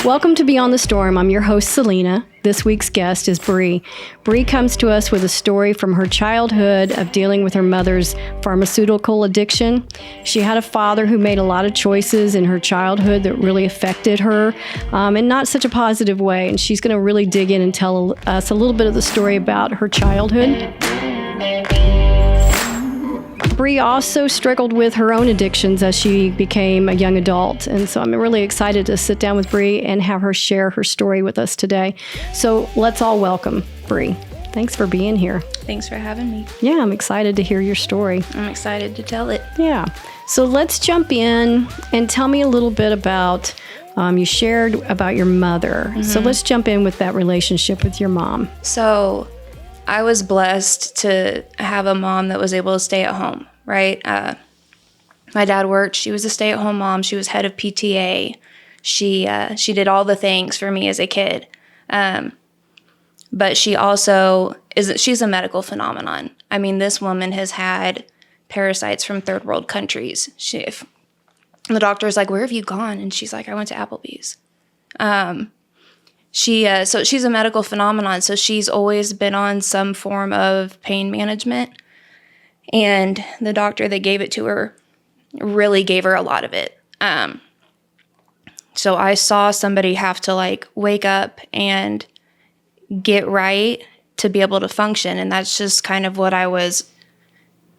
Welcome to Beyond the Storm. I'm your host, Salena. This week's guest is Bri. Bri comes to us with a story from her childhood of dealing with her mother's pharmaceutical addiction. She had a father who made a lot of choices in her childhood that really affected her, in not such a positive way. And she's going to really dig in and tell us a little bit of the story about her childhood. Bri also struggled with her own addictions as she became a young adult. And so I'm really excited to sit down with Bri and have her share her story with us today. So let's all welcome Bri. Thanks for being here. Thanks for having me. Yeah, I'm excited to hear your story. I'm excited to tell it. Yeah. So let's jump in and tell me a little bit about, you shared about your mother. Mm-hmm. So let's jump in with that relationship with your mom. So I was blessed to have a mom that was able to stay at home, right? My dad worked. She was a stay-at-home mom. She was head of PTA. She did all the things for me as a kid. But she also she's a medical phenomenon. I mean, this woman has had parasites from third world countries. The doctor's like, "Where have you gone?" And she's like, "I went to Applebee's." So she's a medical phenomenon, so she's always been on some form of pain management. And the doctor that gave it to her really gave her a lot of it. So I saw somebody have to wake up and get right to be able to function. And that's just kind of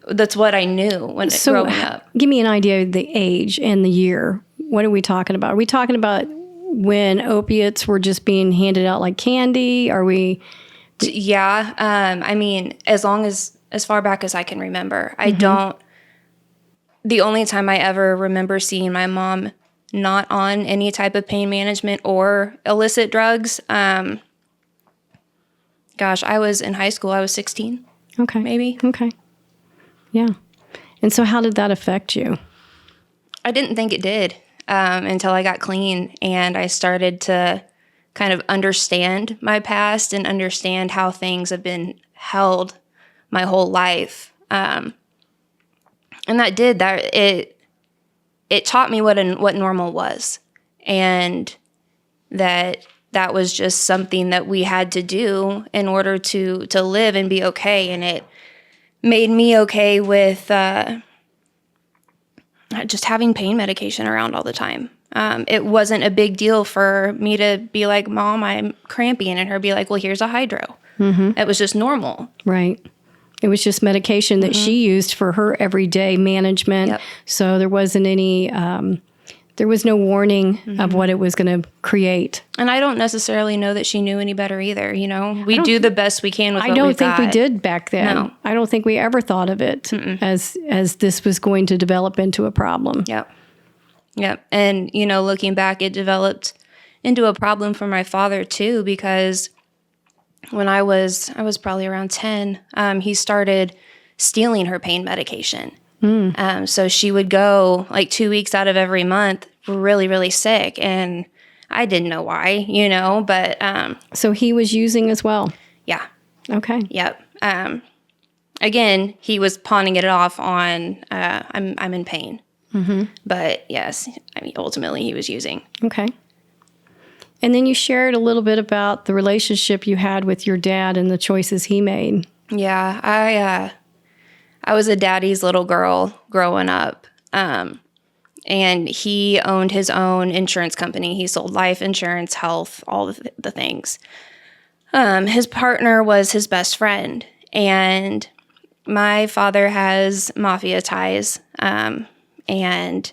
that's what I knew growing up. Give me an idea of the age and the year. What are we talking about? Are we talking about when opiates were just being handed out like candy? Are we? Yeah. I mean, as far back as I can remember, the only time I ever remember seeing my mom not on any type of pain management or illicit drugs. I was in high school. I was 16. Okay. Maybe. Okay. Yeah. And so how did that affect you? I didn't think it did. Until I got clean and I started to kind of understand my past and understand how things have been held my whole life. And it taught me what normal was, and that was just something that we had to do in order to live and be okay. And it made me okay with just having pain medication around all the time. It wasn't a big deal for me to be like, "Mom, I'm cramping," and her be like, "Well, here's a hydro." Mm-hmm. It was just normal. Right. It was just medication that she used for her everyday management. Yep. So there wasn't any, there was no warning of what it was going to create. And I don't necessarily know that she knew any better either. You know, we do the best we can with what we've got. I don't think we did back then. No. I don't think we ever thought of it as this was going to develop into a problem. Yep. Yep. And, looking back, it developed into a problem for my father too, because when I was probably around 10, he started stealing her pain medication. So she would go 2 weeks out of every month really, really sick. And I didn't know why, but... So he was using as well? Yeah. Okay. Yep. Again, he was pawning it off on, I'm in pain. Mm-hmm. But yes, ultimately he was using. Okay. And then you shared a little bit about the relationship you had with your dad and the choices he made. Yeah, I was a daddy's little girl growing up, and he owned his own insurance company. He sold life insurance, health, all the things. His partner was his best friend, and my father has mafia ties, and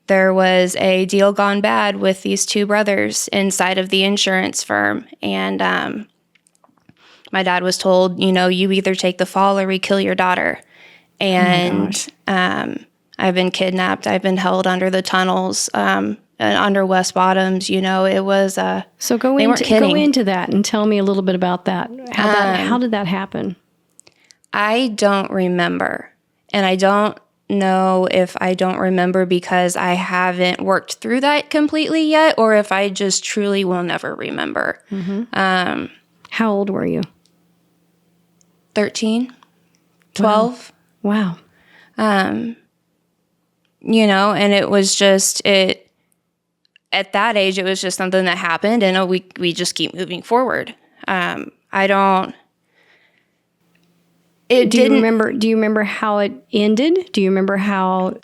there was a deal gone bad with these two brothers inside of the insurance firm. And my dad was told, you either take the fall or we kill your daughter. And I've been kidnapped. I've been held under the tunnels, under West Bottoms. It was... So go into that and tell me a little bit about that. How did that happen? I don't remember. And I don't know if I don't remember because I haven't worked through that completely yet, or if I just truly will never remember. Mm-hmm. How old were you? 13, 12. Wow. and it was just at that age, it was just something that happened, and we just keep moving forward. I don't. It Do you didn't. Do you remember how it ended? Do you remember how?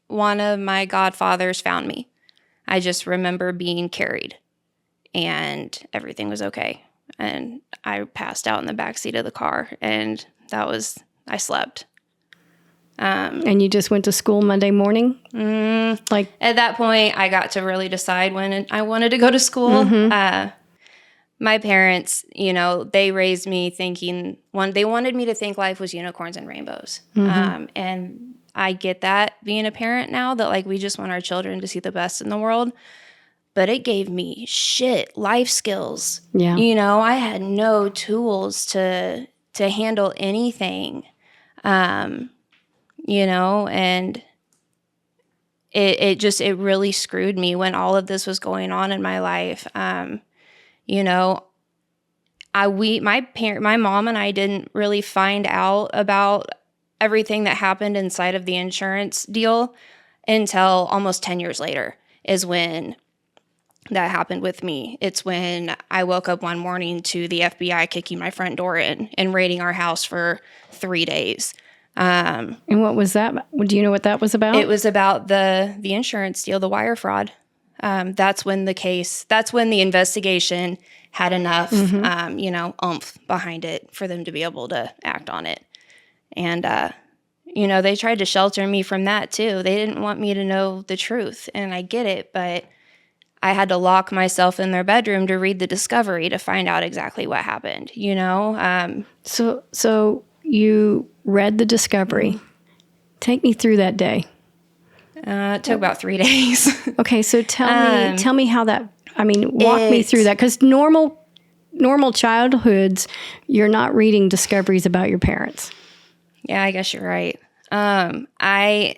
One of my godfathers found me. I just remember being carried, and everything was okay. And I passed out in the backseat of the car, and I slept. And you just went to school Monday morning? Like At that point, I got to really decide when I wanted to go to school. My parents, they raised me thinking, they wanted me to think life was unicorns and rainbows. And I get that being a parent now, that like we just want our children to see the best in the world. But it gave me life skills. Yeah. I had no tools to handle anything. And it really screwed me when all of this was going on in my life. My mom and I didn't really find out about everything that happened inside of the insurance deal until almost 10 years later is when that happened with me. It's when I woke up one morning to the FBI kicking my front door in and raiding our house for 3 days. And what was that? Do you know what that was about? It was about the insurance deal, the wire fraud. That's when the investigation had enough, oomph behind it for them to be able to act on it. And, they tried to shelter me from that too. They didn't want me to know the truth, and I get it, but I had to lock myself in their bedroom to read the discovery to find out exactly what happened, So you read the discovery. Take me through that day. It took about 3 days. Okay, so tell me how that. Walk me through that, because normal childhoods, you're not reading discoveries about your parents. Yeah, I guess you're right. I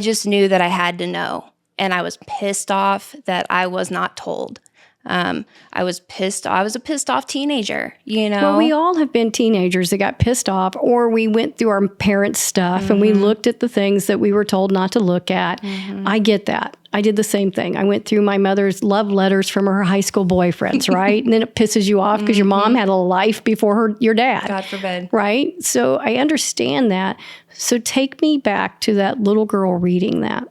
just knew that I had to know, and I was pissed off that I was not told. I was pissed. I was a pissed off teenager, Well, we all have been teenagers that got pissed off, or we went through our parents' stuff and we looked at the things that we were told not to look at. I get that. I did the same thing. I went through my mother's love letters from her high school boyfriends, right? And then it pisses you off because your mom had a life before your dad. God forbid. Right? So I understand that. So take me back to that little girl reading that.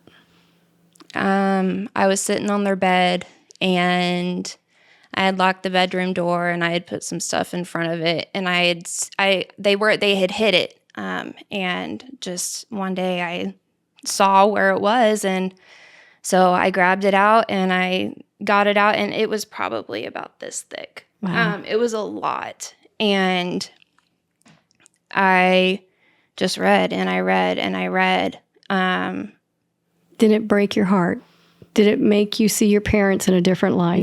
I was sitting on their bed, and I had locked the bedroom door, and I had put some stuff in front of it, and they had hid it. And just one day I saw where it was, and so I grabbed it out and I got it out, and it was probably about this thick. Wow. It was a lot, and I just read and I read and I read. Did it break your heart? Did it make you see your parents in a different light?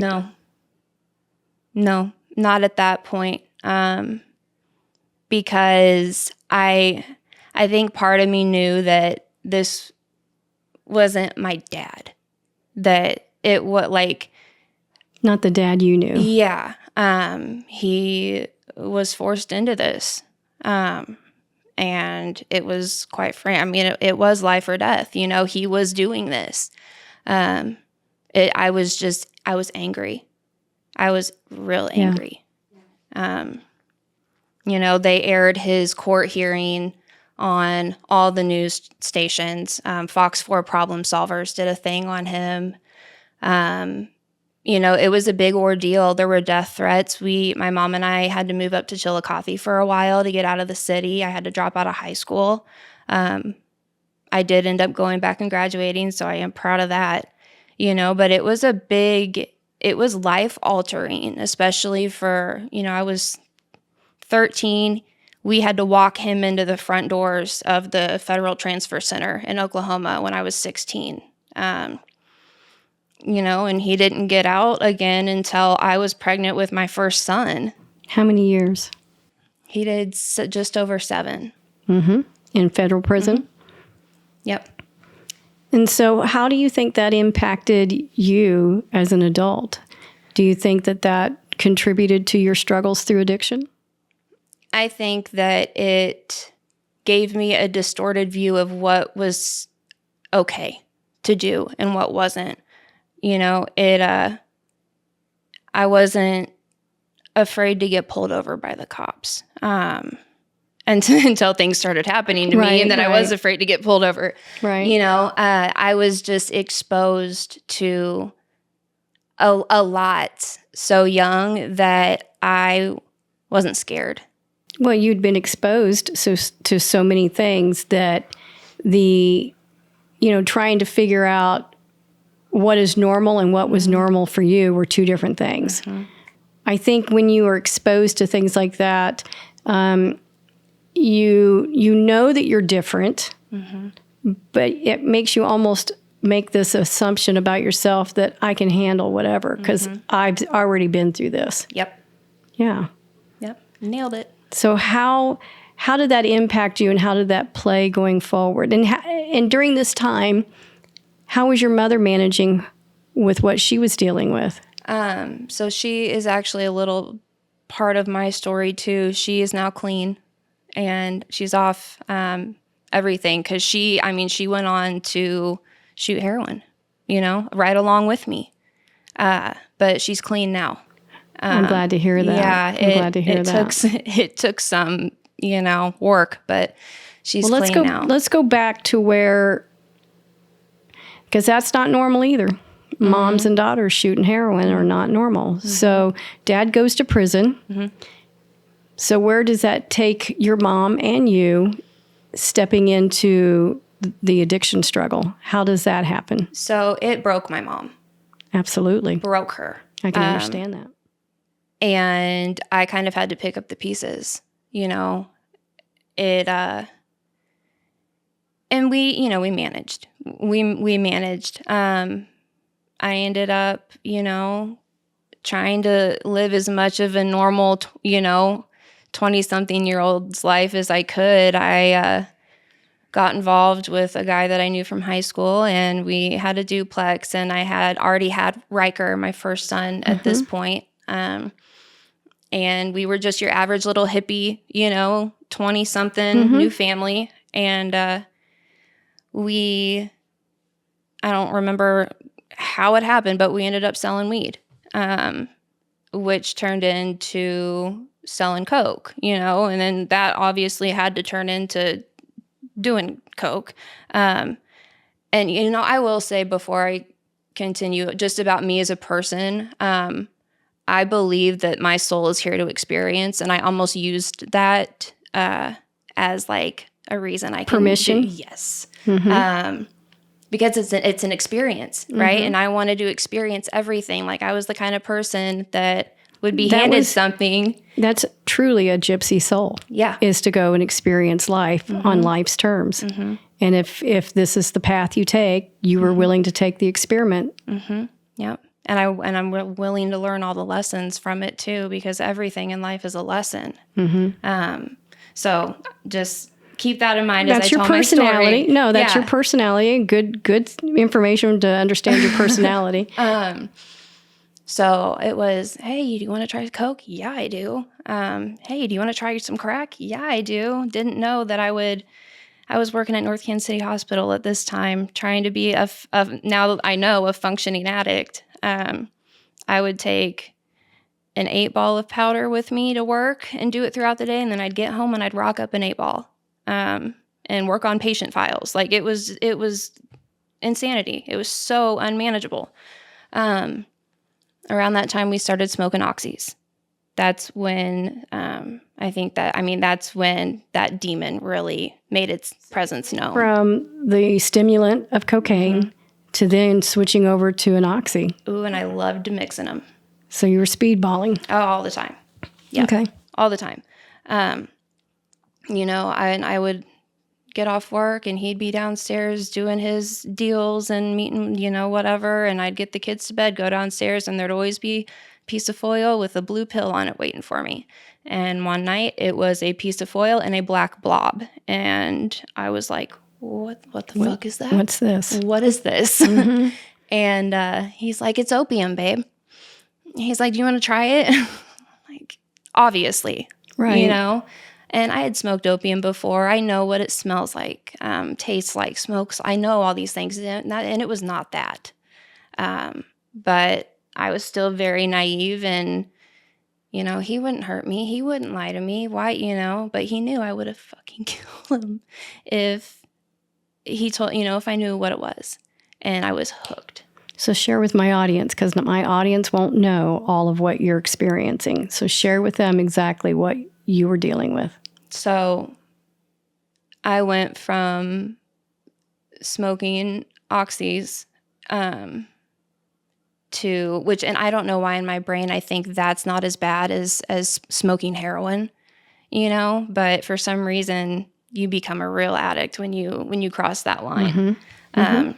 No, not at that point. Because I think part of me knew that this wasn't my dad. That it was like, not the dad you knew. Yeah. He was forced into this. And it was quite frank. It was life or death. He was doing this. I was angry. I was real angry. Yeah. They aired his court hearing on all the news stations. Fox 4 Problem Solvers did a thing on him. It was a big ordeal. There were death threats. My mom and I had to move up to Chillicothe for a while to get out of the city. I had to drop out of high school. I did end up going back and graduating, so I am proud of that. But it was it was life altering, especially for, I was 13. We had to walk him into the front doors of the Federal Transfer Center in Oklahoma when I was 16. And he didn't get out again until I was pregnant with my first son. How many years? He did just over 7. Mm-hmm. In federal prison? Mm-hmm. Yep. And so how do you think that impacted you as an adult? Do you think that contributed to your struggles through addiction? I think that it gave me a distorted view of what was okay to do and what wasn't. You know, I wasn't afraid to get pulled over by the cops. Until things started happening to me, and then I was afraid to get pulled over. Right. You know, I was just exposed to a lot so young that I wasn't scared. Well, you'd been exposed to so many things that trying to figure out what is normal and what was normal for you were two different things. Mm-hmm. I think when you are exposed to things like that, you know that you're different, but it makes you almost make this assumption about yourself that I can handle whatever because I've already been through this. Yep. Yeah. Yep. Nailed it. So how did that impact you, and how did that play going forward? And during this time, how was your mother managing with what she was dealing with? So she is actually a little part of my story too. She is now clean. And she's off everything because she went on to shoot heroin, right along with me. But she's clean now. I'm glad to hear that. Yeah, I'm glad to hear that. It took some, work, but she's clean now. Let's go back to where, because that's not normal either. Mm-hmm. Moms and daughters shooting heroin are not normal. Mm-hmm. So Dad goes to prison. Mm-hmm. So where does that take your mom and you stepping into the addiction struggle? How does that happen? So it broke my mom. Absolutely. Broke her. I can understand that. And I kind of had to pick up the pieces, and we managed. We managed. I ended up, trying to live as much of a normal, 20-something-year-old's life as I could. I got involved with a guy that I knew from high school, and we had a duplex, and I had already had Riker, my first son, at this point. And we were just your average little hippie, 20-something, new family. And I don't remember how it happened, but we ended up selling weed, which turned into selling coke, and then that obviously had to turn into doing coke. And, I will say before I continue just about me as a person, I believe that my soul is here to experience. And I almost used that as like a reason I can permission. Yes. Because it's an experience, right? And I wanted to experience everything. Like I was the kind of person that would be handed something. That's truly a gypsy soul. Yeah. Is to go and experience life on life's terms. And if this is the path you take, you were willing to take the experiment. Yep. And I'm willing to learn all the lessons from it too, because everything in life is a lesson. So just keep that in mind as I tell my story. That's your personality. No, that's your personality. Good information to understand your personality. So it was, hey, do you want to try Coke? Yeah, I do. Hey, do you want to try some crack? Yeah, I do. Didn't know that I was working at North Kansas City Hospital at this time, trying to be now I know, a functioning addict. I would take an 8-ball of powder with me to work and do it throughout the day. And then I'd get home and I'd rock up an 8-ball, and work on patient files. Like it was insanity. It was so unmanageable. Around that time we started smoking oxys. That's when, that's when that demon really made its presence known. From the stimulant of cocaine to then switching over to an oxy. Ooh, and I loved mixing them. So you were speedballing? Oh, all the time. Yeah. Okay. All the time. I would get off work and he'd be downstairs doing his deals and meeting, whatever. And I'd get the kids to bed, go downstairs, and there'd always be a piece of foil with a blue pill on it waiting for me. And one night it was a piece of foil and a black blob. And I was like, what the fuck is that? What's this? What is this? And he's like, it's opium, babe. He's like, do you want to try it? Like, obviously. Right. And I had smoked opium before. I know what it smells like, tastes like, smokes. I know all these things, and it was not that. But I was still very naive, and, he wouldn't hurt me. He wouldn't lie to me. Why, but he knew I would have fucking killed him if he told, if I knew what it was. And I was hooked. So share with my audience, because my audience won't know all of what you're experiencing. So share with them exactly what you were dealing with. So I went from smoking oxys to which, and I don't know why in my brain I think that's not as bad as smoking heroin, but for some reason you become a real addict when you cross that line. The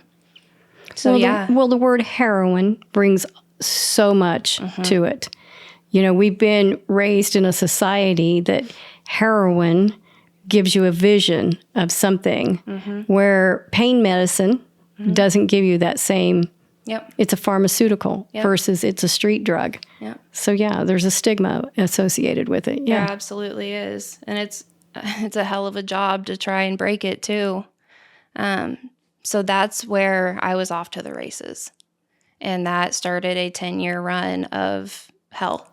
word heroin brings so much to it. We've been raised in a society that heroin gives you a vision of something where pain medicine doesn't give you that same. Yep. It's a pharmaceutical versus it's a street drug. Yep. So there's a stigma associated with it. Yeah, there absolutely is, and it's a hell of a job to try and break it too. So that's where I was off to the races, and that started a 10-year run of hell.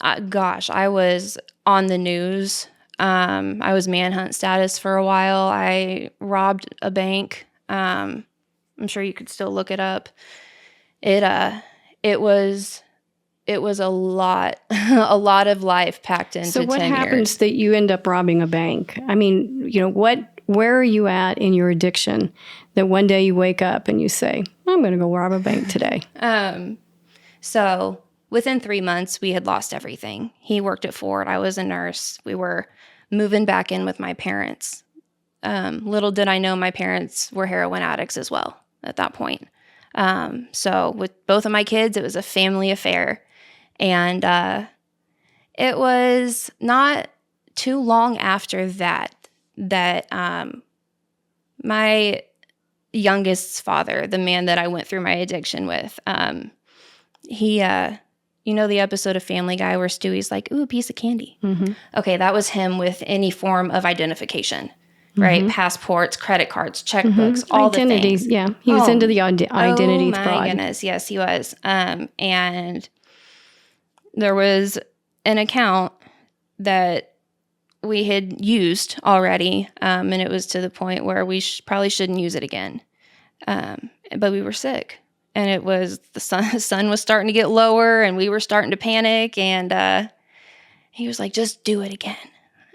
I was on the news. I was manhunt status for a while. I robbed a bank. I'm sure you could still look it up. It was a lot, a lot of life packed into 10 years. So what happens that you end up robbing a bank? I mean, where are you at in your addiction that one day you wake up and you say, I'm going to go rob a bank today? So within 3 months, we had lost everything. He worked at Ford. I was a nurse. We were moving back in with my parents. Little did I know my parents were heroin addicts as well at that point. So with both of my kids, it was a family affair. And it was not too long after that my youngest's father, the man that I went through my addiction with, he, the episode of Family Guy where Stewie's like, ooh, a piece of candy. Okay, that was him with any form of identification, right? Passports, credit cards, checkbooks, all identities, the things. Yeah, he was into the identity fraud. Oh my goodness, yes, he was. And there was an account that we had used already, and it was to the point where we probably shouldn't use it again. But we were sick, and it was the sun was starting to get lower, and we were starting to panic. And he was like, "Just do it again."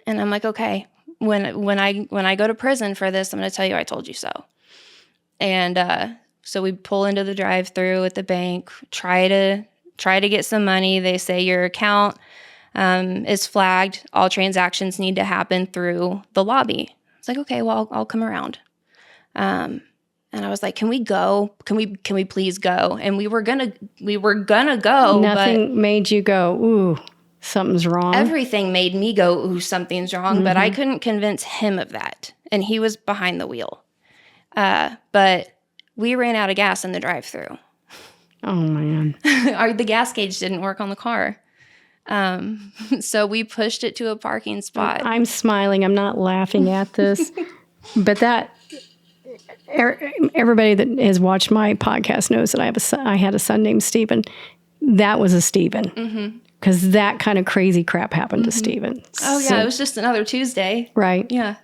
And I'm like, "Okay." When I go to prison for this, I'm going to tell you I told you so. And so we pull into the drive-thru at the bank, try to get some money. They say your account is flagged. All transactions need to happen through the lobby. It's like, okay, well, I'll come around. And I was like, can we go? Can we please go? And we were gonna go. Nothing made you go, ooh, something's wrong. Everything made me go, ooh, something's wrong. But I couldn't convince him of that. And he was behind the wheel. But we ran out of gas in the drive-thru. Oh, man. The gas gauge didn't work on the car. So we pushed it to a parking spot. I'm smiling. I'm not laughing at this. But everybody that has watched my podcast knows that I had a son named Stephen. That was a Stephen. Because that kind of crazy crap happened to Stephen. Oh, yeah. It was just another Tuesday. Right. Yeah.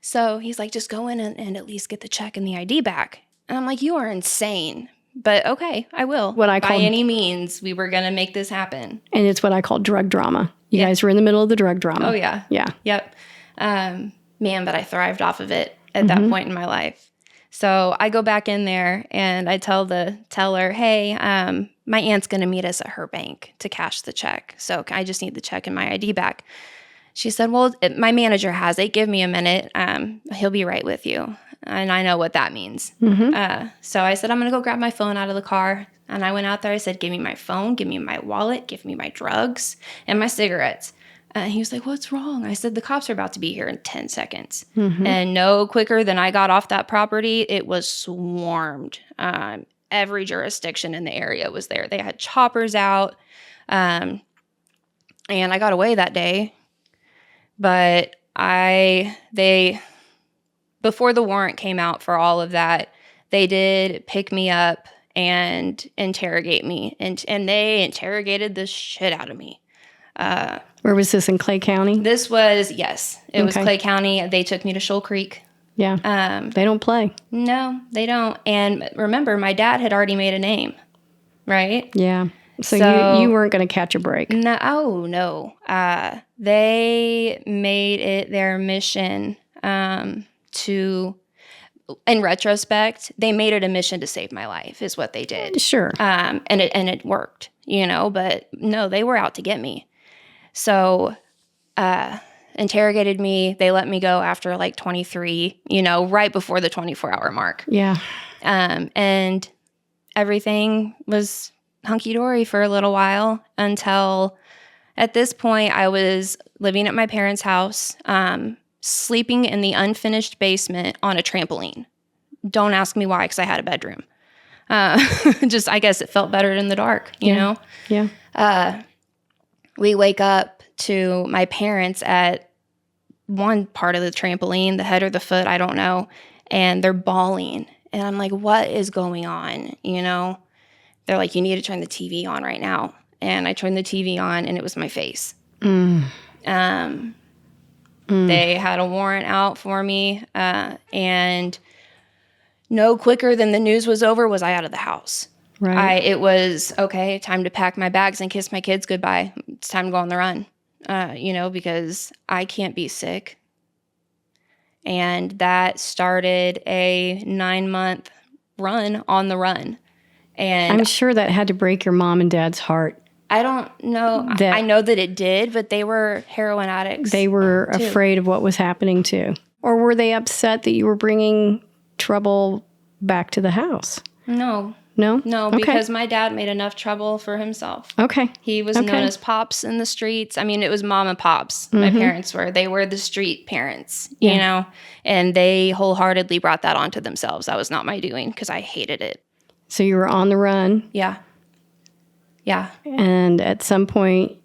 So he's like, just go in and at least get the check and the ID back. And I'm like, you are insane. But okay, I will. By any means, we were going to make this happen. And it's what I call drug drama. You guys were in the middle of the drug drama. Oh, yeah. Yeah. Yep. Man, but I thrived off of it at that point in my life. So I go back in there and I tell the teller, hey, my aunt's going to meet us at her bank to cash the check. So I just need the check and my ID back. She said, well, my manager has it. Give me a minute. He'll be right with you. And I know what that means. So I said, I'm going to go grab my phone out of the car. And I went out there. I said, give me my phone, give me my wallet, give me my drugs and my cigarettes. He was like, what's wrong? I said, the cops are about to be here in 10 seconds. And no quicker than I got off that property, it was swarmed. Every jurisdiction in the area was there. They had choppers out. and I got away that day. But before the warrant came out for all of that, they did pick me up and interrogate me. And they interrogated the shit out of me. Where was this, in Clay County? This was, yes, it was Okay. Clay County. They took me to Shoal Creek. Yeah. They don't play. No, they don't. And remember, my dad had already made a name, right? Yeah. So you weren't going to catch a break. No, oh, no. They made it their mission to, in retrospect, they made it a mission to save my life, is what they did. Sure. And it worked, but no, they were out to get me. So, interrogated me. They let me go after like 23, right before the 24-hour mark. Yeah. And everything was hunky-dory for a little while until at this point I was living at my parents' house, sleeping in the unfinished basement on a trampoline. Don't ask me why, because I had a bedroom. Just, I guess it felt better in the dark, you know? Yeah. We wake up to my parents at one part of the trampoline, the head or the foot, I don't know, and they're bawling. And I'm like, what is going on, They're like, you need to turn the TV on right now. And I turned the TV on, and it was my face. They had a warrant out for me, and no quicker than the news was over was I out of the house. Right. It was, okay, time to pack my bags and kiss my kids goodbye. It's time to go on the run, because I can't be sick. And that started a 9-month run on the run. And I'm sure that had to break your mom and dad's heart. I don't know. I know that it did, but they were heroin addicts. They were afraid of what was happening too. Or were they upset that you were bringing trouble back to the house? No. No? No, Okay. because my dad made enough trouble for himself. Okay. He was known as Pops in the streets. I mean, it was Mom and Pops. My parents were. They were the street parents, and they wholeheartedly brought that onto themselves. That was not my doing because I hated it. So you were on the run. Yeah. Yeah. And at some point,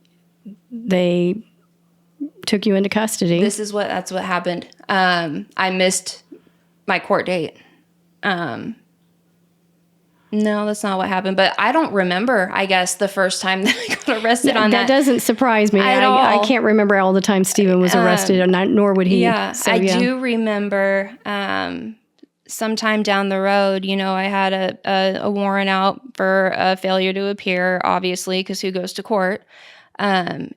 they took you into custody. That's what happened. I missed my court date. No, that's not what happened. But I don't remember, I guess, the first time that I got arrested on that. That doesn't surprise me. At all. I can't remember all the time Stephen was arrested, nor would he. Yeah, So, I do remember sometime down the road, I had a warrant out for a failure to appear, obviously, because who goes to court? And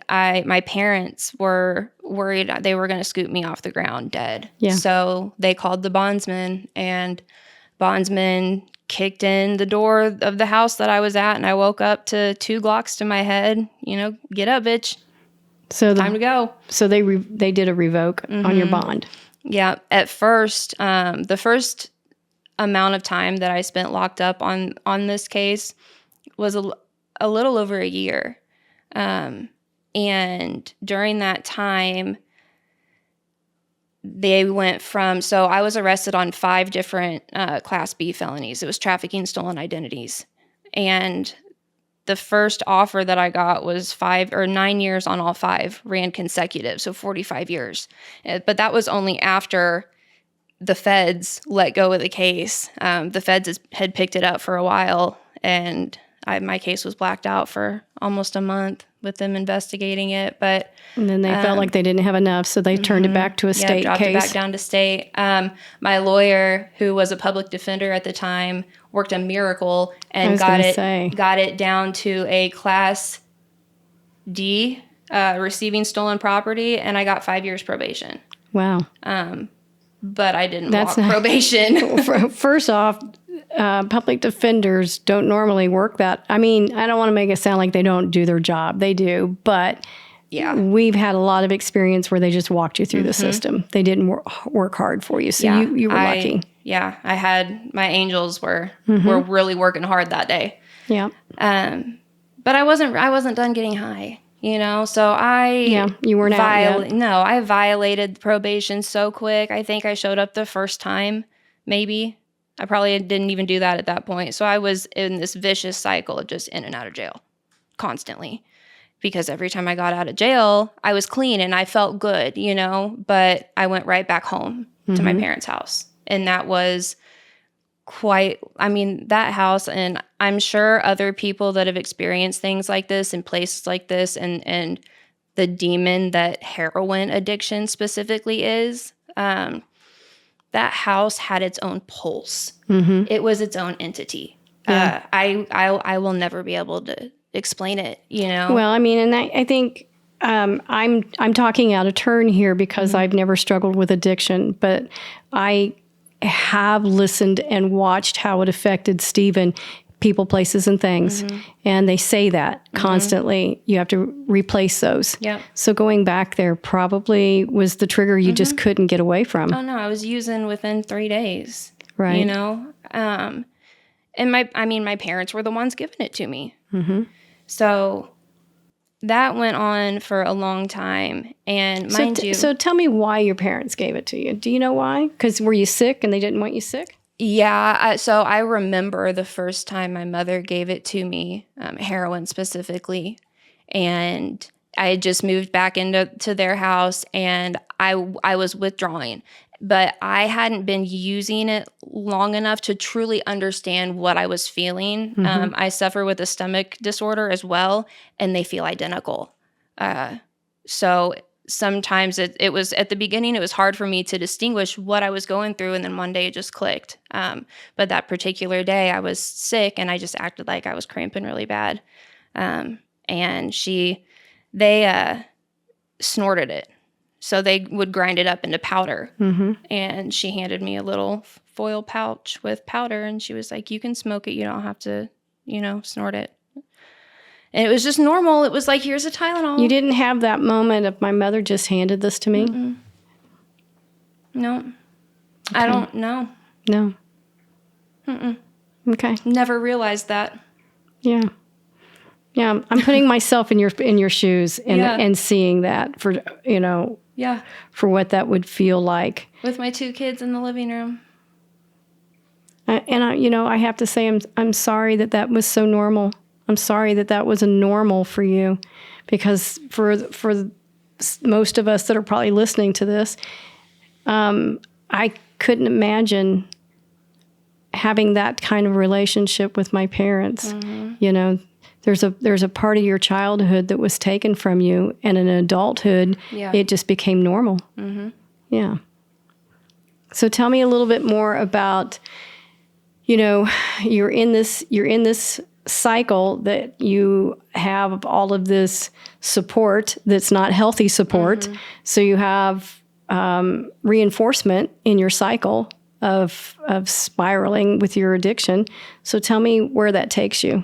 my parents were worried they were going to scoop me off the ground dead. Yeah. So they called the bondsman, and bondsman kicked in the door of the house that I was at, and I woke up to 2 Glocks to my head. Get up, bitch. So Time to go. So they did a revoke on your bond. Yeah. At first, the first amount of time that I spent locked up on this case was a little over a year. And during that time, they went from, so I was arrested on 5 different Class B felonies. It was trafficking, stolen identities. And the first offer that I got was 5 or 9 years on all 5, ran consecutive, so 45 years. But that was only after the feds let go of the case. The feds had picked it up for a while, and my case was blacked out for almost a month with them investigating it. But And then they felt like they didn't have enough, so they turned it back to a state dropped case. it back down to state. My lawyer, who was a public defender at the time, worked a miracle and got it down to a Class D, receiving stolen property, and I got 5 years probation. Wow. But I didn't walk probation. First off, public defenders don't normally work that. I mean, I don't want to make it sound like they don't do their job. They do, but yeah, we've had a lot of experience where they just walked you through the system. They didn't work hard for you, so you were lucky. Yeah, I had my angels were really working hard that day. Yeah. But I wasn't done getting high. So you weren't out yet. No, I violated probation so quick. I think I showed up the first time, maybe. I probably didn't even do that at that point. So I was in this vicious cycle of just in and out of jail constantly because every time I got out of jail, I was clean and I felt good, but I went right back home to my parents' house. And that was that house, and I'm sure other people that have experienced things like this in places like this and the demon that heroin addiction specifically is, that house had its own pulse. It was its own entity. Yeah. I will never be able to explain it, Well, and I think I'm talking out of turn here because I've never struggled with addiction, but I have listened and watched how it affected Stephen, people, places, and things. And they say that constantly. You have to replace those. Yep. So going back there probably was the trigger you just couldn't get away from. Oh, no, I was using within 3 days. Right. And my parents were the ones giving it to me. So that went on for a long time. And mind you. So tell me why your parents gave it to you. Do you know why? Because were you sick and they didn't want you sick? Yeah. So I remember the first time my mother gave it to me, heroin specifically. And I had just moved back into their house and I was withdrawing. But I hadn't been using it long enough to truly understand what I was feeling. I suffer with a stomach disorder as well, and they feel identical. So sometimes it was, at the beginning, it was hard for me to distinguish what I was going through, and then one day it just clicked. But that particular day, I was sick, and I just acted like I was cramping really bad. And they snorted it. So they would grind it up into powder. And she handed me a little foil pouch with powder. And she was like, you can smoke it. You don't have to, snort it. And it was just normal. It was like, here's a Tylenol. You didn't have that moment of my mother just handed this to me? No. Okay. I don't know. No. Okay. Never realized that. Yeah. Yeah. I'm putting myself in your shoes and seeing that for, for what that would feel like. With my 2 kids in the living room. I have to say, I'm sorry that was so normal. I'm sorry that was a normal for you, because for most of us that are probably listening to this, I couldn't imagine having that kind of relationship with my parents. There's a part of your childhood that was taken from you, and in adulthood, it just became normal. Yeah. So tell me a little bit more about, you're in this cycle that you have all of this support that's not healthy support. So you have reinforcement in your cycle of spiraling with your addiction. So tell me where that takes you.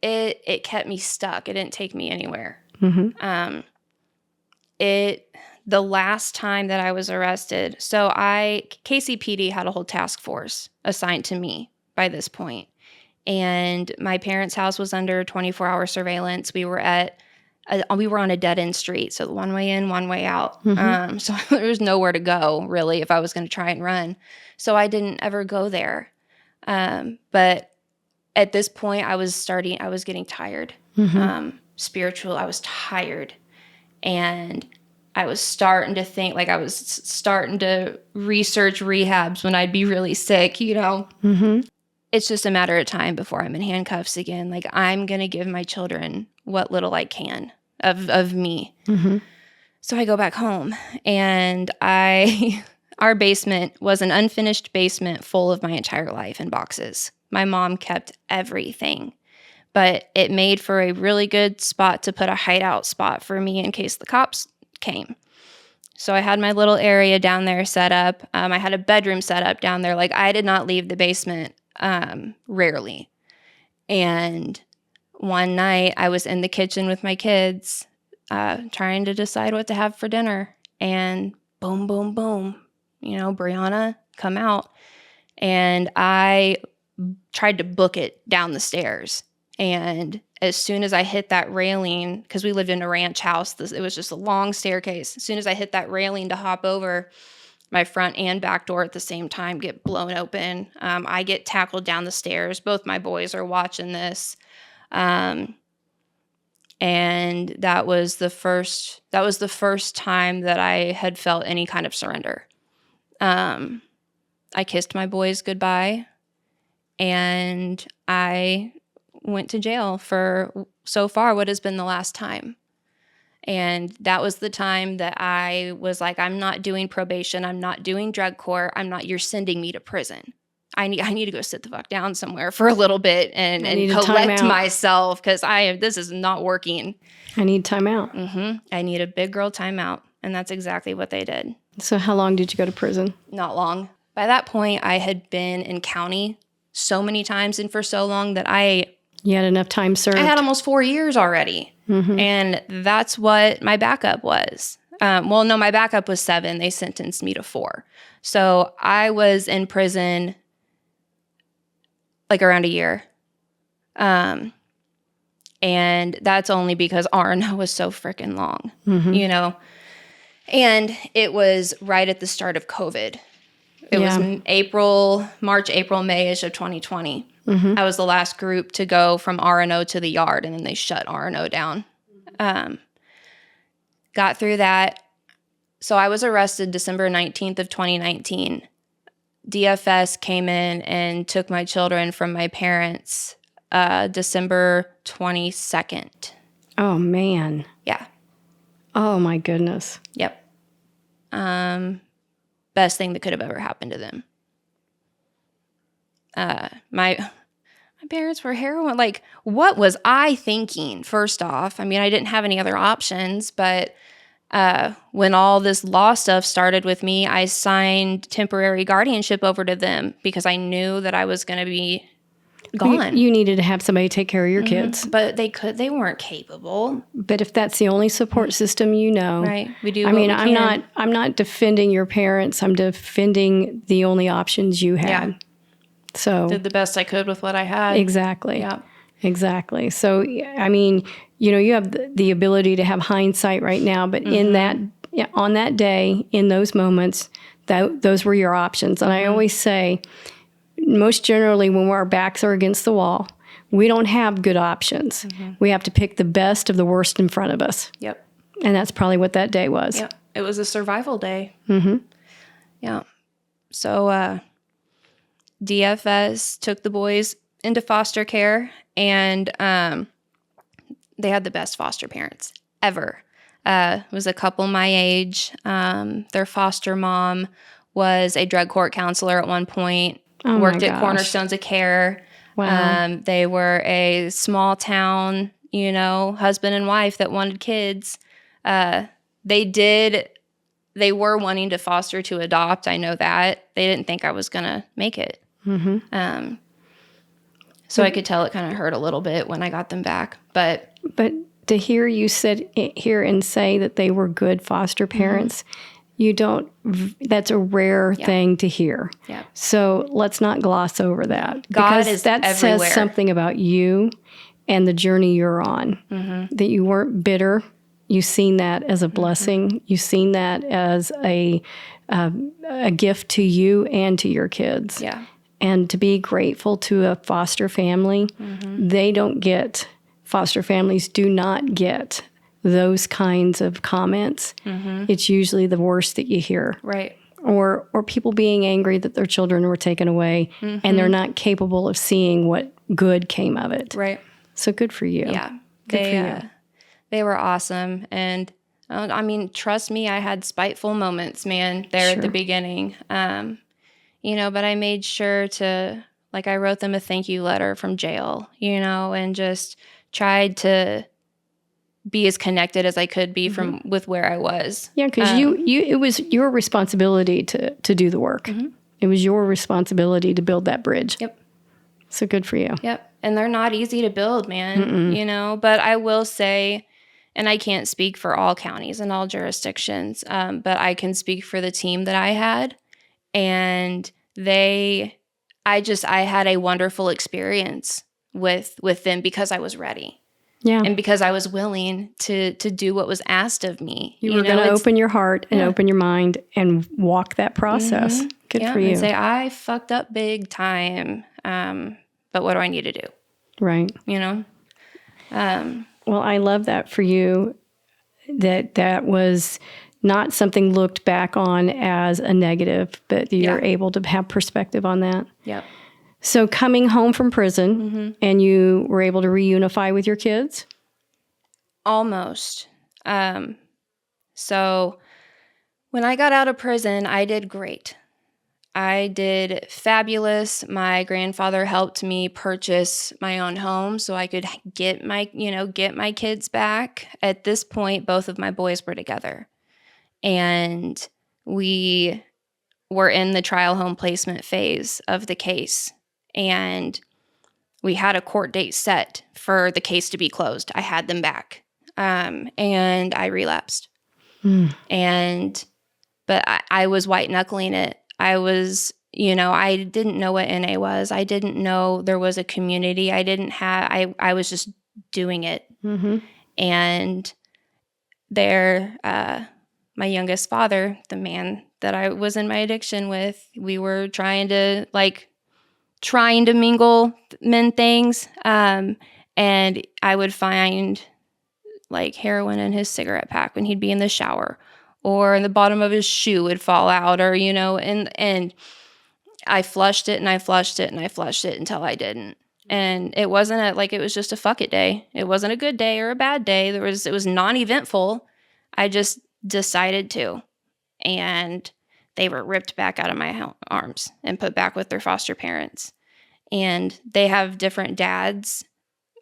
It kept me stuck. It didn't take me anywhere. The last time that I was arrested, so KCPD had a whole task force assigned to me by this point. And my parents' house was under 24-hour surveillance. We were on a dead-end street, so one way in, one way out. So there was nowhere to go, really, if I was going to try and run. So I didn't ever go there. But at this point, I was getting tired. Spiritual, I was tired. And I was starting to think, I was starting to research rehabs when I'd be really sick, It's just a matter of time before I'm in handcuffs again. I'm going to give my children what little I can of me. So I go back home, and our basement was an unfinished basement full of my entire life in boxes. My mom kept everything, but it made for a really good spot to put a hideout spot for me in case the cops came. So I had my little area down there set up. I had a bedroom set up down there. I did not leave the basement rarely. And one night I was in the kitchen with my kids trying to decide what to have for dinner. And boom, boom, boom, Brianna, come out. And I tried to book it down the stairs. And as soon as I hit that railing, because we lived in a ranch house, it was just a long staircase. As soon as I hit that railing to hop over, my front and back door at the same time get blown open. I get tackled down the stairs. Both my boys are watching this. And that was the first time that I had felt any kind of surrender. I kissed my boys goodbye, and I went to jail for so far what has been the last time. And that was the time that I was like, I'm not doing probation. I'm not doing drug court. You're sending me to prison. I need to go sit the fuck down somewhere for a little bit and collect myself, because this is not working. I need time out. I need a big girl timeout. And that's exactly what they did. So how long did you go to prison? Not long. By that point, I had been in county so many times and for so long that You had enough time served? I had almost 4 years already. And that's what my backup was. Well, no, my backup was 7. They sentenced me to 4. So I was in prison like around a year. And that's only because R&O was so freaking long, you know? And it was right at the start of COVID. It was March, April, May-ish of 2020. I was the last group to go from R&O to the yard, and then they shut R&O down. Got through that. So I was arrested December 19th of 2019. DFS came in and took my children from my parents December 22nd. Oh, man. Yeah. Oh, my goodness. Yep. Best thing that could have ever happened to them. My parents were heroin. Like, what was I thinking, first off? I mean, I didn't have any other options, but when all this law stuff started with me, I signed temporary guardianship over to them because I knew that I was going to be gone. You needed to have somebody take care of your kids. But they weren't capable. But if that's the only support system right, we do. I'm not defending your parents. I'm defending the only options you had. Yeah. So did the best I could with what I had. Exactly. Yeah. Exactly. So, I mean, you have the ability to have hindsight right now, but on that day, in those moments, those were your options. And I always say, most generally, when our backs are against the wall, we don't have good options. We have to pick the best of the worst in front of us. Yep. And that's probably what that day was. Yep. It was a survival day. Yeah. So DFS took the boys into foster care, and they had the best foster parents ever. It was a couple my age. Their foster mom was a drug court counselor at one point. Worked at Cornerstones of Care. Wow. They were a small town, husband and wife that wanted kids. They were wanting to foster to adopt. I know that. They didn't think I was going to make it. So I could tell it kind of hurt a little bit when I got them back. But to hear you sit here and say that they were good foster parents, that's a rare thing to hear. Yeah. So let's not gloss over that. God is that everywhere. Says something about you and the journey you're on. That you weren't bitter. You've seen that as a blessing. You've seen that as a gift to you and to your kids. Yeah. And to be grateful to a foster family, foster families do not get those kinds of comments. It's usually the worst that you hear. Right. Or people being angry that their children were taken away and they're not capable of seeing what good came of it. Right. So good for you. Yeah. Good for you. They were awesome. And trust me, I had spiteful moments, man, there at the beginning. But I made sure to, I wrote them a thank you letter from jail, and just tried to be as connected as I could be with where I was. Yeah, because it was your responsibility to do the work. It was your responsibility to build that bridge. Yep. So good for you. Yep. And they're not easy to build, man, but I will say, and I can't speak for all counties and all jurisdictions, but I can speak for the team that I had. And I had a wonderful experience with them because I was ready. Yeah. And because I was willing to do what was asked of me. You were going to open your heart and open your mind and walk that process. Good for you. And say, I fucked up big time, but what do I need to do? Right. Well, I love that for you, that was not something looked back on as a negative, but you're able to have perspective on that. Yep. So coming home from prison and you were able to reunify with your kids? Almost. So when I got out of prison, I did great. I did fabulous. My grandfather helped me purchase my own home so I could get my kids back. At this point, both of my boys were together. And we were in the trial home placement phase of the case. And we had a court date set for the case to be closed. I had them back. And I relapsed. But I was white knuckling it. I didn't know what NA was. I didn't know there was a community. I was just doing it. And my youngest father, the man that I was in my addiction with, we were trying to mingle men things. And I would find like heroin in his cigarette pack when he'd be in the shower, or the bottom of his shoe would fall out, or, and I flushed it and I flushed it and I flushed it until I didn't. And it wasn't it was just a fuck it day. It wasn't a good day or a bad day. It was non-eventful. I just decided to. And they were ripped back out of my arms and put back with their foster parents. And they have different dads.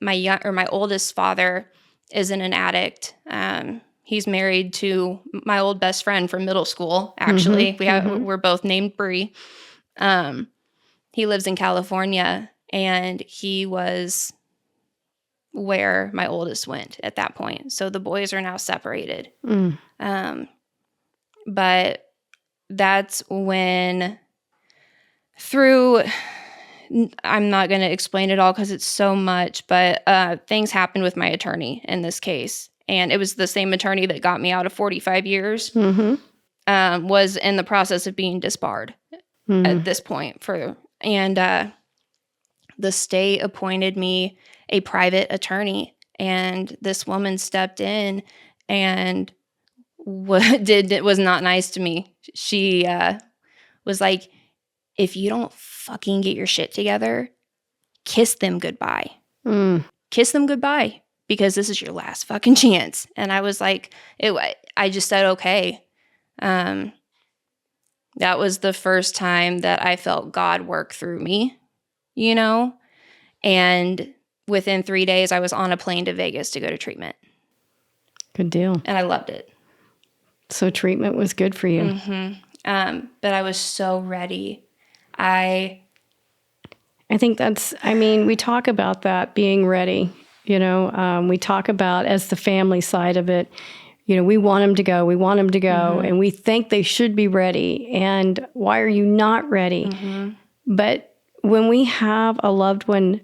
My oldest father isn't an addict. He's married to my old best friend from middle school, actually. We're both named Bri. He lives in California, and he was where my oldest went at that point. So the boys are now separated. But that's when I'm not going to explain it all because it's so much, but things happened with my attorney in this case. And it was the same attorney that got me out of 45 years, was in the process of being disbarred at this point. The state appointed me a private attorney, and this woman stepped in and was not nice to me. She was like, if you don't fucking get your shit together, kiss them goodbye. Kiss them goodbye, because this is your last fucking chance. And I was like, I just said, okay. That was the first time that I felt God work through me, and within 3 days I was on a plane to Vegas to go to treatment. Good deal. And I loved it. So treatment was good for you. But I was so ready. I think we talk about that being ready. We talk about, as the family side of it, we want them to go. We want them to go. And we think they should be ready. And why are you not ready? But when we have a loved one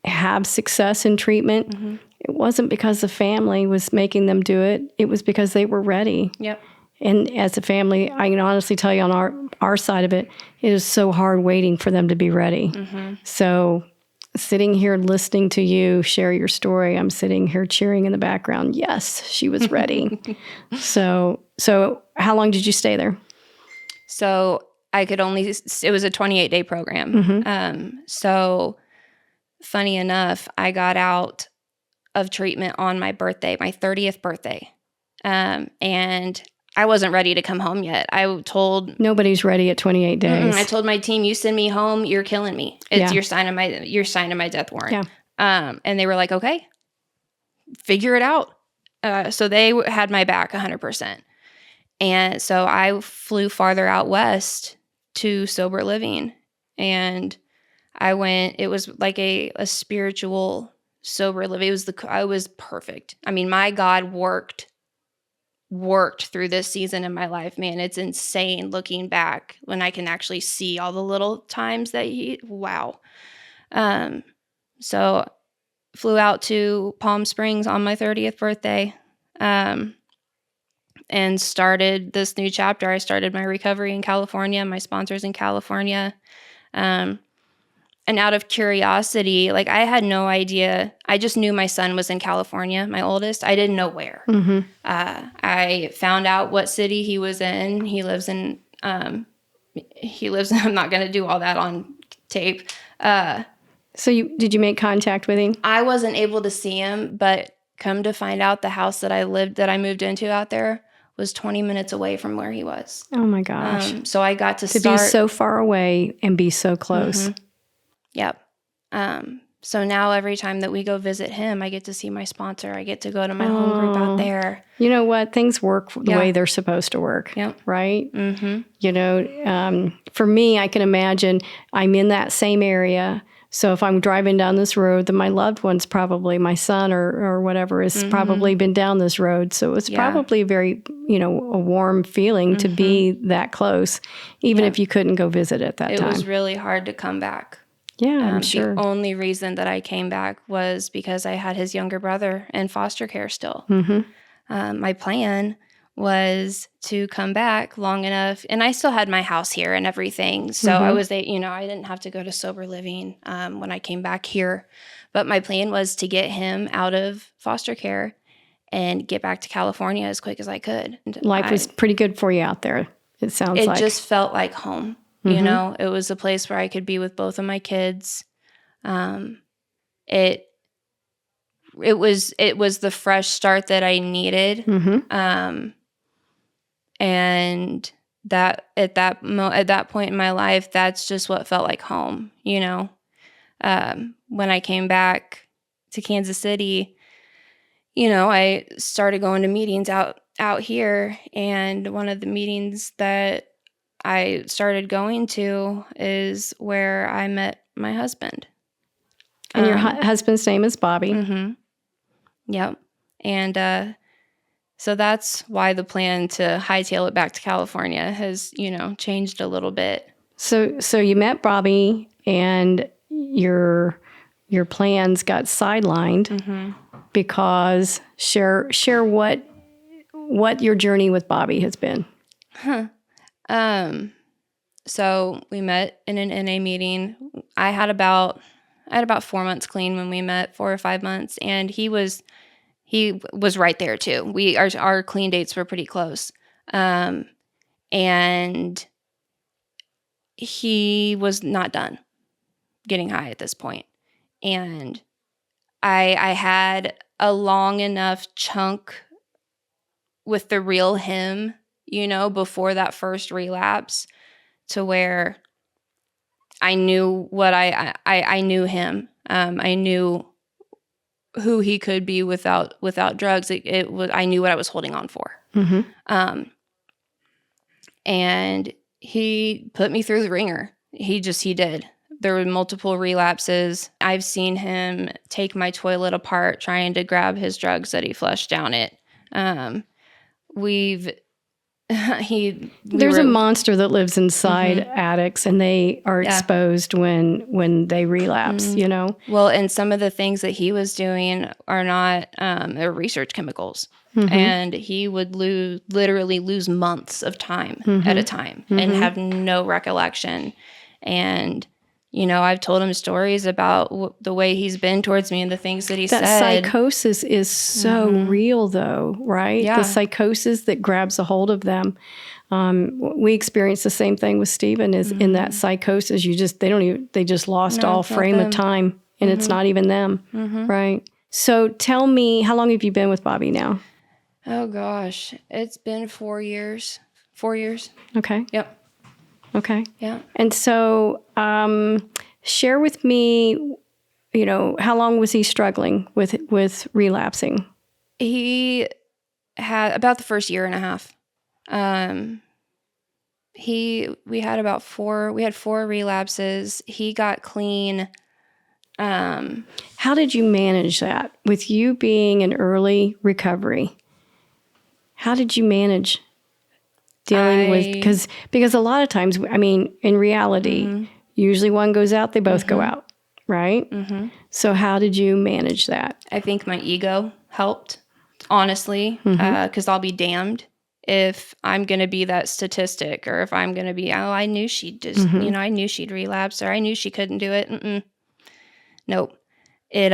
have success in treatment, it wasn't because the family was making them do it. It was because they were ready. Yep. And as a family, I can honestly tell you on our side of it, it is so hard waiting for them to be ready. So sitting here listening to you share your story, I'm sitting here cheering in the background. Yes, she was ready. So how long did you stay there? So it was a 28-day program. So funny enough, I got out of treatment on my birthday, my 30th birthday. And I wasn't ready to come home yet. Nobody's ready at 28 days. I told my team, you send me home, you're killing me. You're signing my death warrant. Yeah. And they were like, okay, figure it out. So they had my back 100%. And so I flew farther out west to sober living. And it was like a spiritual sober living. I was perfect. I mean, my God worked through this season in my life, man. It's insane looking back when I can actually see all the little times that wow. So flew out to Palm Springs on my 30th birthday, and started this new chapter. I started my recovery in California, my sponsors in California. And And out of curiosity, like I had no idea. I just knew my son was in California, my oldest. I didn't know where. I found out what city he was in. He lives in, I'm not going to do all that on tape. So did you make contact with him? I wasn't able to see him, but come to find out the house that I moved into out there was 20 minutes away from where he was. Oh my gosh. So I got to be start so far away and be so close. Yep. So now every time that we go visit him, I get to see my sponsor. I get to go to my home group out there. You know what? Things work the way they're supposed to work, right? Mm-hmm. You know, for me, I can imagine I'm in that same area. So if I'm driving down this road, then my loved one's probably, my son or whatever, has probably been down this road. So it's probably very, you know, a warm feeling to be that close, even if you couldn't go visit at that time. It was really hard to come back. Yeah, I'm sure. The only reason that I came back was because I had his younger brother in foster care still. My plan was to come back long enough, and I still had my house here and everything. So I was, I didn't have to go to sober living when I came back here. But my plan was to get him out of foster care and get back to California as quick as I could. Life was pretty good for you out there, it sounds like. It just felt like home. You know, it was a place where I could be with both of my kids. It was the fresh start that I needed. And that at that point in my life, that's just what felt like home. You know, when I came back to Kansas City, you know, I started going to meetings out here, and one of the meetings that I started going to is where I met my husband. And your husband's name is Bobby. Yep. And so that's why the plan to hightail it back to California has, you know, changed a little bit. So you met Bobby, and your plans got sidelined because share what your journey with Bobby has been. So we met in an NA meeting. I had about 4 months clean when we met, 4 or 5 months, and he was right there too. Our clean dates were pretty close. And he was not done getting high at this point. And I had a long enough chunk with the real him, you know, before that first relapse, to where I knew what I knew him. I knew who he could be without drugs. I knew what I was holding on for. And he put me through the ringer. He did. There were multiple relapses. I've seen him take my toilet apart trying to grab his drugs that he flushed down it. There's a monster that lives inside addicts, and they are exposed when they relapse, you know? Well, and some of the things that he was doing are not, they're research chemicals. And he would literally lose months of time at a time and have no recollection. And, you know, I've told him stories about the way he's been towards me and the things that he said. That psychosis is so real, though, right? Yeah. The psychosis that grabs a hold of them. We experienced the same thing with Stephen. Is in that psychosis, they just lost all frame of time, and it's not even them, right? So tell me, how long have you been with Bobby now? Oh gosh, it's been 4 years. 4 years. Okay. Yep. Okay. Yeah. And so, share with me, you know, how long was he struggling with relapsing? He had about the first year and a half. We had 4 relapses. He got clean. How did you manage that with you being in early recovery? How did you manage dealing with, because a lot of times, I mean, in reality, usually one goes out, they both go out, right? So how did you manage that? I think my ego helped, honestly, because I'll be damned if I'm going to be that statistic, or if I'm going to be, I knew she'd just, I knew she'd relapse, or I knew she couldn't do it. Nope. It,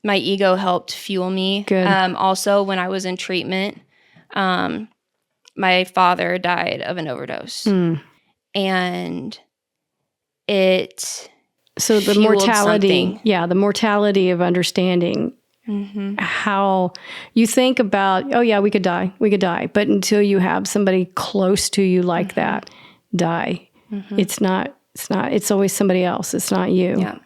my ego helped fuel me. Good. Also, when I was in treatment, my father died of an overdose. And it So the fueled mortality, something. the mortality of understanding how you think about, oh yeah, we could die. But until you have somebody close to you like that die, it's always somebody else. It's not you. Yeah.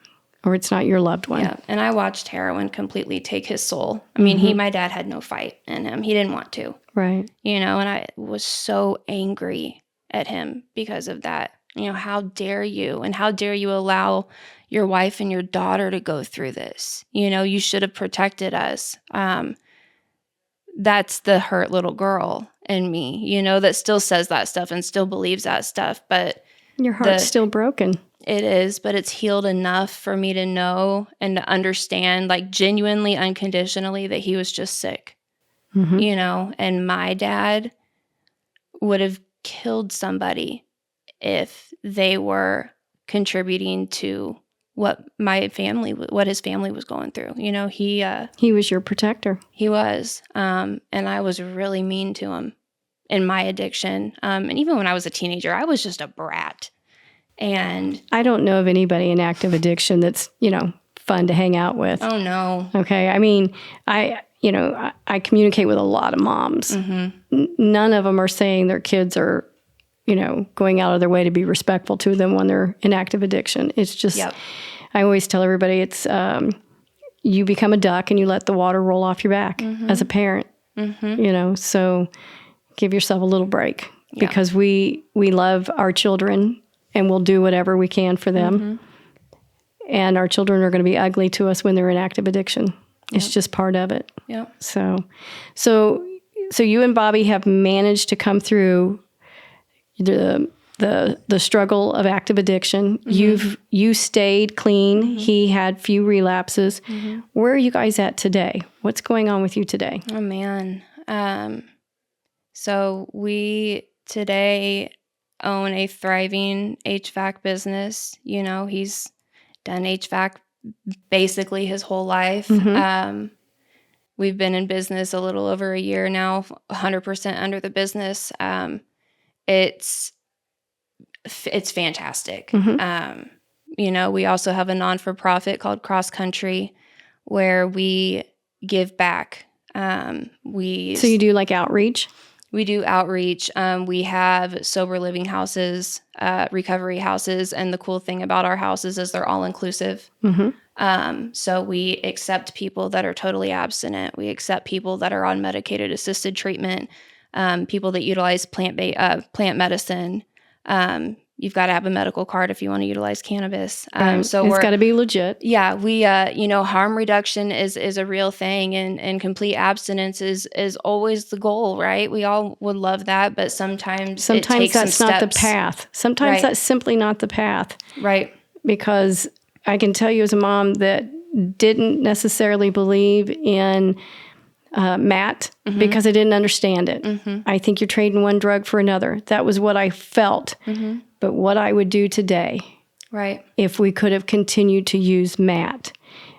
Or it's not your loved one. Yeah. And I watched heroin completely take his soul. I mean, my dad had no fight in him. He didn't want to. Right. And I was so angry at him because of that. How dare you? And how dare you allow your wife and your daughter to go through this? You should have protected us. That's the hurt little girl in me, that still says that stuff and still believes that stuff. But your heart's still broken. It is, but it's healed enough for me to know and to understand, like, genuinely, unconditionally, that he was just sick, and my dad would have killed somebody if they were contributing to what his family was going through. He was your protector. He was, and I was really mean to him in my addiction. And even when I was a teenager, I was just a brat. And I don't know of anybody in active addiction that's, fun to hang out with. Oh, no. Okay. I mean, I communicate with a lot of moms. None of them are saying their kids are, going out of their way to be respectful to them when they're in active addiction. It's just, I always tell everybody it's, you become a duck and you let the water roll off your back as a parent, so give yourself a little break because we love our children and we'll do whatever we can for them. And our children are going to be ugly to us when they're in active addiction. It's just part of it. So you and Bobby have managed to come through the struggle of active addiction. You stayed clean. He had few relapses. Where are you guys at today? What's going on with you today? Oh, man. So we today own a thriving HVAC business. He's done HVAC basically his whole life. We've been in business a little over a year now, 100% under the business. It's fantastic. We also have a non-for-profit called Cross Country where we give back. So you do like outreach? We do outreach. We have sober living houses, recovery houses, and the cool thing about our houses is they're all inclusive. So we accept people that are totally abstinent. We accept people that are on medicated assisted treatment, people that utilize plant medicine. You've got to have a medical card if you want to utilize cannabis. So it's got to be legit. Yeah, we harm reduction is a real thing, and complete abstinence is always the goal, right? We all would love that, but sometimes it takes that's not the path. Sometimes that's simply not the path. Right. Because I can tell you as a mom that didn't necessarily believe in Matt because I didn't understand it. I think you're trading one drug for another. That was what I felt. But what I would do today, right, if we could have continued to use Matt,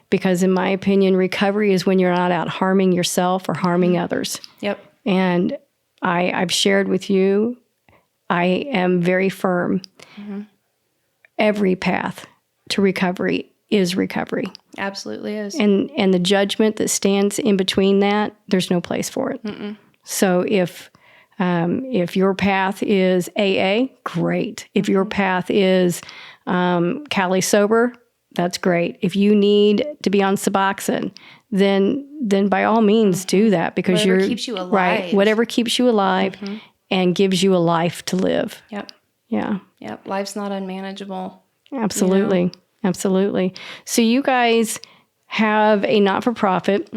because in my opinion, recovery is when you're not out harming yourself or harming others. Yep. And I've shared with you, I am very firm. Every path to recovery is recovery. Absolutely is. And the judgment that stands in between that, there's no place for it. So if your path is AA, great. If your path is Cali sober, that's great. If you need to be on Suboxone, then by all means do that because whatever keeps you alive. Right. Whatever keeps you alive and gives you a life to live. Yep. Yeah. Yep. Life's not unmanageable. Absolutely. Absolutely. So you guys have a not-for-profit.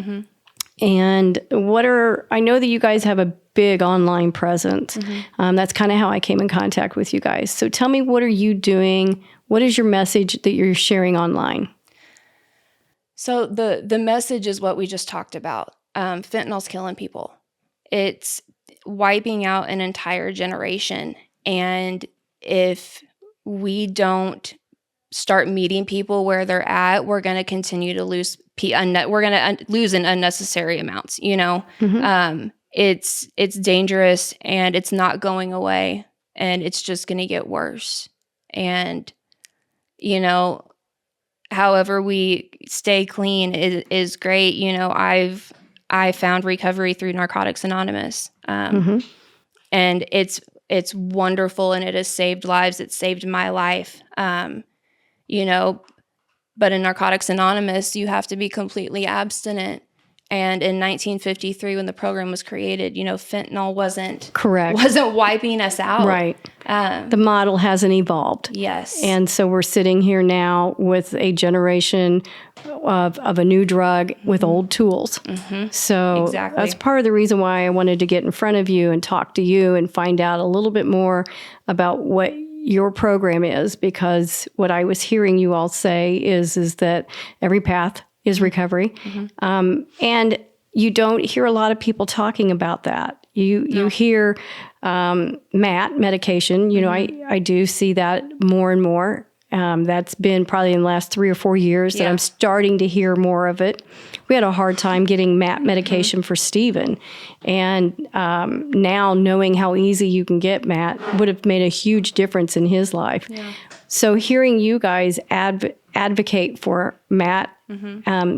And I know that you guys have a big online presence. That's kind of how I came in contact with you guys. So tell me, what are you doing? What is your message that you're sharing online? So the message is what we just talked about. Fentanyl's killing people. wiping out an entire generation. And if we don't start meeting people where they're at, we're going to continue to lose. We're going to lose in unnecessary amounts. It's dangerous, and it's not going away, and it's just going to get worse. And however we stay clean is great. I found recovery through Narcotics Anonymous, and it's wonderful, and it has saved lives. It saved my life. But in Narcotics Anonymous, you have to be completely abstinent. And in 1953, when the program was created, fentanyl wasn't wiping us out. Right. The model hasn't evolved. Yes. And so we're sitting here now with a generation of a new drug with old tools. So Exactly. that's part of the reason why I wanted to get in front of you and talk to you and find out a little bit more about what your program is, because what I was hearing you all say is that every path is recovery. And you don't hear a lot of people talking about that. You hear MAT, medication. I do see that more and more. That's been probably in the last 3 or 4 years that I'm starting to hear more of it. We had a hard time getting MAT medication for Stephen. And now knowing how easy you can get MAT would have made a huge difference in his life. Yeah. So hearing you guys advocate for MAT,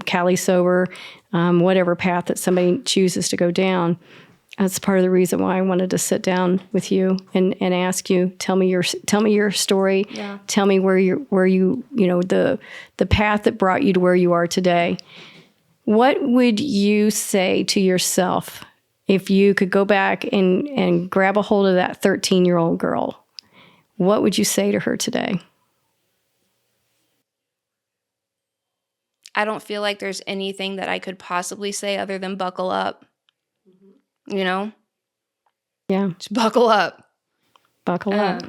Cali Sober, whatever path that somebody chooses to go down, that's part of the reason why I wanted to sit down with you and ask you, tell me your story. Yeah. Tell me the path that brought you to where you are today. What would you say to yourself if you could go back and grab a hold of that 13-year-old girl? What would you say to her today? I don't feel like there's anything that I could possibly say other than buckle up. Yeah. Just buckle up. Buckle up.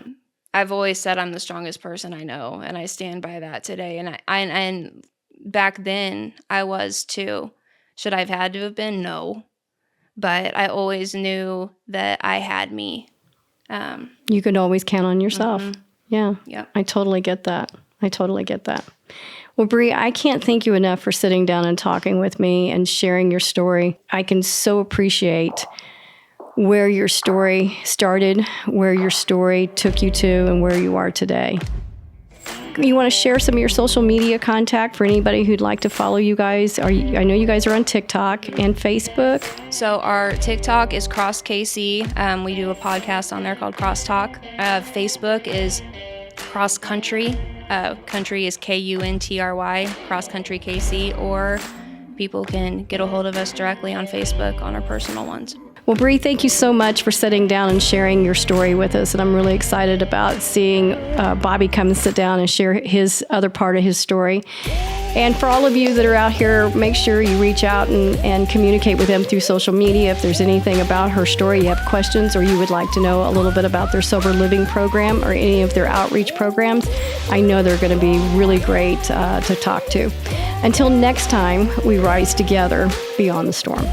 I've always said I'm the strongest person I know, and I stand by that today. And and back then I was too. Should I have had to have been? No. But I always knew that I had me. You could always count on yourself. Yeah. Yep. I totally get that. Well, Bri, I can't thank you enough for sitting down and talking with me and sharing your story. I can so appreciate where your story started, where your story took you to, and where you are today. You want to share some of your social media contact for anybody who'd like to follow you guys? I know you guys are on TikTok and Facebook. So our TikTok is Cross KC. We do a podcast on there called Cross Talk. Facebook is Cross Country. Country is KUNTRY, Cross Country KC, or people can get a hold of us directly on Facebook on our personal ones. Well, Bri, thank you so much for sitting down and sharing your story with us. And I'm really excited about seeing Bobby come and sit down and share his other part of his story. And for all of you that are out here, make sure you reach out and communicate with them through social media. If there's anything about her story, you have questions, or you would like to know a little bit about their sober living program or any of their outreach programs, I know they're going to be really great to talk to. Until next time, we rise together beyond the storm.